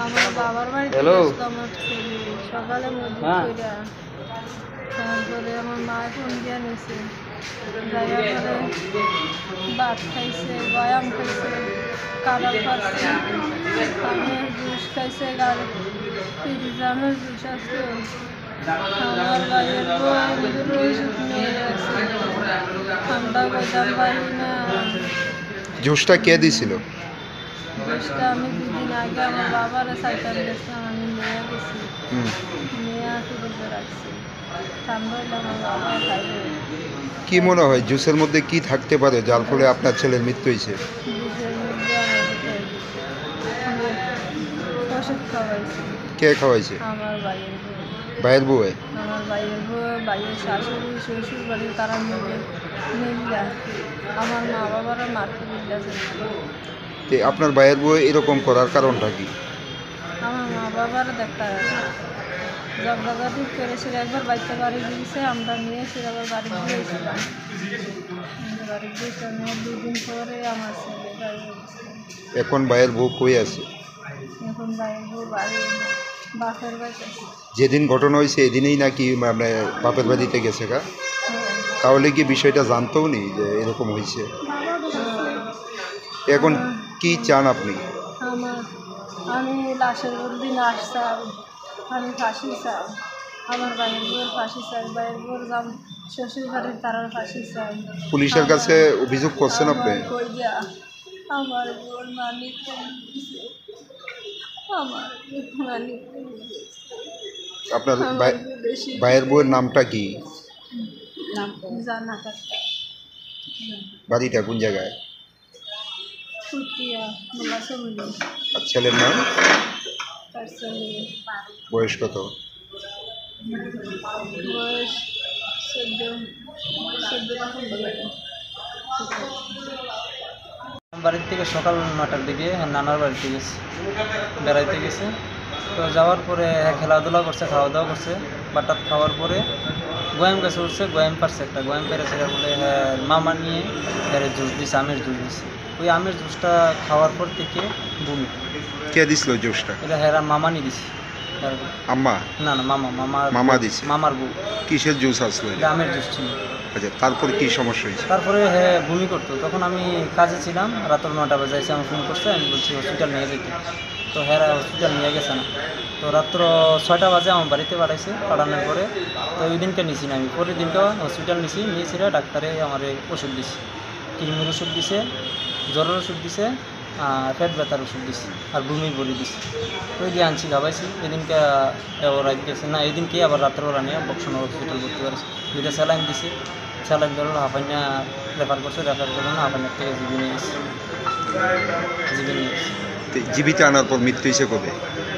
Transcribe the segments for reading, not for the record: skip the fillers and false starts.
আমার বাবার বাড়িতে হ্যালো গেছিলাম হচ্ছে সকালে মজুদ কইরা তারপরে আমার মা ফোন দিয়ে নিছে যাইয়া পরে ভাত খাইছে বয়াম খাইছে কাঁড়া খাইছে আমের জুস খাইছে আর ফ্রিজামের জুস আছে আমার ভাইয়ের বউ ওষুধ নিয়ে গেছে ঠান্ডা কইতাম পারি না। জুসটা কে দিছিল? জুসটা আমি দুদিন আগে আমার বাবার সাইকেল গেছিলাম, আমি নিয়ে গেছি, নিয়ে ফ্রিজে রাখছি, ঠান্ডা হইলে আমার বাবা খাইবে। কি মনে হয় জুসের মধ্যে কি থাকতে পারে যার ফলে আপনার ছেলের মৃত্যু হয়েছে? জুসের মধ্যে ওষুধ খাওয়াইছে। কে খাওয়াইছে? আমার ভাইয়ের বউ। ভাইয়ের বউয়ে? আমার ভাইয়ের বউ, ভাইয়ের শাশুড়ি শ্বশুর বাড়ি তারা মিল্লা আমার মা বাবারা মারতে মিল্লাছে। আপনার ভাইয়ের বউ এরকম করার কারণটা কি? আমার মা বাবার দেখা জগদাগাদি করেছিল, একবার বাড়িতে বাড়ি দিয়েছে, আমরা নিয়েছি আবার বাড়ি দিয়েছিলাম, বাড়ি দিয়েছিলাম 2 দিন পরে আমার ছেলে বাড়ি গেছে। এখন ভাইয়ের বউ কই আছে? এখন ভাইয়ের বউ বাড়ি বাপের বাড়িতে। যেদিন ঘটনা হয়েছে এদিনেই নাকি মানে বাপের বাড়িতে গেছে গা? তাহলে কি বিষয়টা জানতেও নেই যে এরকম হয়েছে? এখন কি চান আপনি? আমি লাশের বদলি লাশ চাই, আমি ফাঁসি চাই, আমার ভাইয়ের বউয়ের ফাঁসি চাই, ভাইয়ের বউর শ্বশুর বাড়ির তারার ফাঁসি চাই। পুলিশের কাছে অভিযোগ করছেন আপনি? আমার বোন মানিক আমার মানিক। আপনার ভাইয়ের বউয়ের নামটা কি? জানা বাড়িটা কোন জায়গায়? আর ছেলের নাম? বয়স কত? বয়স 14। বাড়ির থেকে সকাল 9টার দিকে নানার বাড়িতে গেছে, বেড়াইতে গেছে। তো যাওয়ার পরে খেলাধুলা করছে, খাওয়া দাওয়া করছে, বাটাত খাওয়ার পরে গোয়াম গাছে উঠছে, গোয়াম পারছে একটা, গোয়াম পেরেছে বলে মামা নিয়ে জুস দিছে, আমের জুস দিছে। ওই আমের জুসটা খাওয়ার পর থেকে বমি। কে দিছিল জুসটা? এটা হেরা মামা নিয়ে দিছে। আম্মা? না না, মামা দিছে। মামার বউ। কিসের জুস আসলো? এটা আমের জুস ছিল। আচ্ছা, তারপর কি সমস্যা হয়েছে? তারপরে হ্যাঁ বমি করতো, তখন আমি কাজে ছিলাম, রাতের 9টা বাজে এসে আমার ফোন করছে, আমি বলছি হসপিটাল নিয়ে যেতে। তো হ্যাঁ হসপিটাল নিয়ে গেছে না, তো রাত্র 6টা বাজে আমার বাড়িতে পাঠাইছে। পাঠানোর পরে তো ওই দিনকে নিছি না, আমি পরের দিনকে হসপিটাল নিয়েছিল, ডাক্তারে আমার ওষুধ দিছে, কিডনির ওষুধ দিছে, জ্বরের ওষুধ দিছে, আর পেট ব্যথার ওষুধ দিছে, আর বমি বড়ি দিছে। তো ওই দিয়ে আনছি, খাবাইছি। এদিনকে ওরা গেছে না, এদিনকে আবার রাত্রেবেলা নিয়ে বক্সনগর হসপিটাল ভর্তি করেছে। 2টা স্যালাইন দিছে, স্যালাইন ধরো হাফাইনা রেফার করছে, রেফার করলো না, হাফাইনার থেকে জিবি নিয়ে এসেছে। জীবিত আনার পর মৃত্যু হয়েছে কবে?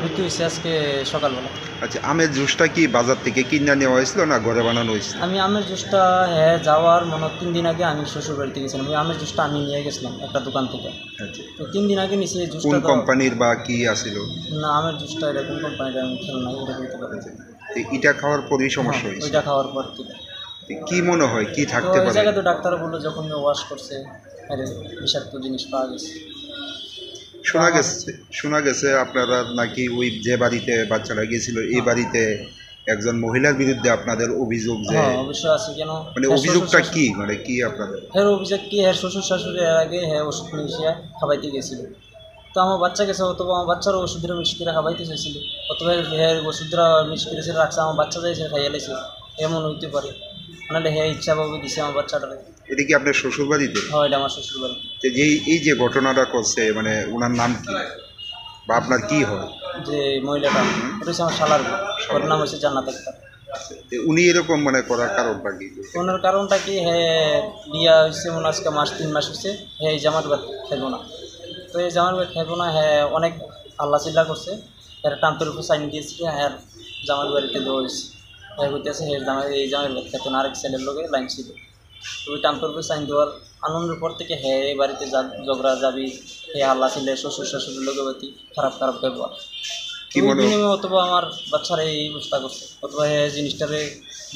মৃত্যু হয়েছে আজকে সকালবেলা। আচ্ছা, আমের জুসটা কি বাজার থেকে কিনে নেওয়া হয়েছিল না ঘরে বানানো হয়েছিল? আমি আমের জুসটা হ্যাঁ যাওয়ার 3 দিন আগে আমি শ্বশুর বাড়িতে গেছিলাম, ওই আমের জুসটা আমি নিয়ে গেছিলাম একটা দোকান থেকে। আচ্ছা, তো 3 দিন আগে নিছি এই জুসটা। কোন কোম্পানির বা কি আসিল? না, আমের জুসটা এটা কোন কোম্পানির আমি খেয়াল নাই, এটা বলতে পারি। এটা খাওয়ার পরই সমস্যা হয়েছে? ওইটা খাওয়ার পর থেকে। কি মনে হয় কি থাকতে তো ওই পারে? জায়গায় তো ডাক্তার বললো যখন ওয়াশ করছে আরে বিষাক্ত জিনিস পাওয়া গেছে। শোনা গেছে আপনারা নাকি ওই যে বাড়িতে বাচ্চারা গিয়েছিল এই বাড়িতে একজন মহিলার বিরুদ্ধে আপনাদের অভিযোগ? যে অবশ্যই আছে। কেন মানে অভিযোগটা কি, মানে কি আপনাদের? হ্যাঁ অভিযোগ কি, হ্যাঁ শ্বশুর শাশুড়ি এর আগে হ্যাঁ ওষুধ মিশিয়ে খাবাইতে গেছিল। তো আমার বাচ্চা গেছে, অথবা আমার বাচ্চারও ওষুধের মিক্স করে খাবাইতে চাইছিল, অথবা হ্যাঁ ওষুধরা মিক্স করেছে রাখছে, আমার বাচ্চা চাইছে খাইয়ে লেছে, এমন হইতে পারে। নাহলে হ্যাঁ ইচ্ছাভাবে দিছে আমার বাচ্চাটারে। এটা কি আপনার শ্বশুর বাড়িতে? হ্যাঁ, এটা আমার শ্বশুর বাড়ি। এই যে ঘটনাটা করছে মানে ওনার নাম কি বা আপনার কি হয়? যে মহিলাটা ওটা হচ্ছে আমার শালার বউ, ওর নাম হচ্ছে জান্নাত আক্তার। উনি এরকম মানে করার কারণটা কি? ওনার কারণটা কি, হ্যাঁ বিয়া হয়েছে মনে আজকে 3 মাস হয়েছে, হ্যাঁ এই জামার বাদ খাইব না। তো এই জামার বাদ খাইব না, হ্যাঁ অনেক আল্লাহ চিল্লা করছে, এর টাম্পের উপর সাইন দিয়েছিল, হ্যাঁ জামার বাড়িতে দেওয়া হয়েছে। হ্যাঁ করতেছে হ্যাঁ এই জামার বাদ খাইতো না, আরেক ছেলের লোকে লাইন ছিল। তো ওই টাম্পের উপর সাইন দেওয়ার আনন্দের পর থেকে হ্যাঁ এই বাড়িতে ঝগড়া যাবি, হ্যাঁ আল্লাহ চিল্লে শ্বশুর শাশুড়ির লোকের প্রতি খারাপ ব্যবহার। কি মনে হয় অথবা আমার বাচ্চারা এই অবস্থা করছে, অথবা জিনিসটারে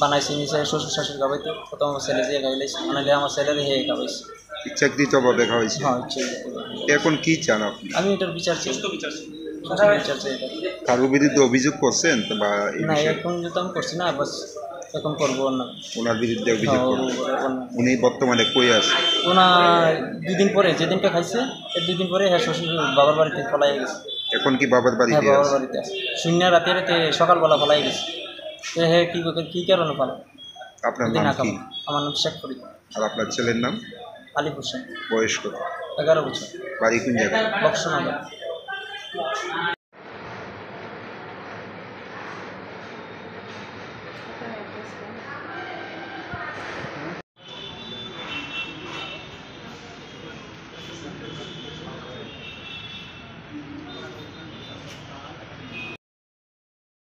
বানাইছে নিচে শ্বশুর শাশুড়ি খাবাইতো, অথবা আমার ছেলে যে খাইলাইছে, মানে আমার ছেলের হে খাওয়াইছে ইচ্ছাকৃতভাবে খাওয়াইছে। হ্যাঁ ইচ্ছাকৃতভাবে। এখন কি চান আপনি? আমি এটার বিচার চাই। সুষ্ঠু বিচার চাই এটা। কারোর বিরুদ্ধে অভিযোগ করছেন তো বা এই না বিষয়ে? এখন যেহেতু আমি করছি না, বাস এখন করবো না। ওনার বিরুদ্ধে অভিযোগ করবেন? অন্য উনি বর্তমানে কই আছে? ওনার 2 দিন পরে, যেদিনকে খাইছে এর 2 দিন পরে হ্যাঁ শ্বশুর বাবার বাড়িতে পলাই গেছে। এখন কি বাবার হ্যাঁ বাড়িতে বাবার আছে? বাড়িতে আছে, শূন্য রাতে রাতে সকালবেলা পলাই গেছে। তো হ্যাঁ কী কারণে পালা? আপনার যদি নাম না কি? খাবো। আমার নাম শেখ ফরিদ, আর আপনার ছেলের নাম? আলিফ হোসেন, বয়স কত? 11 বছর, বাড়ি কোন জায়গায়? বক্সনগর।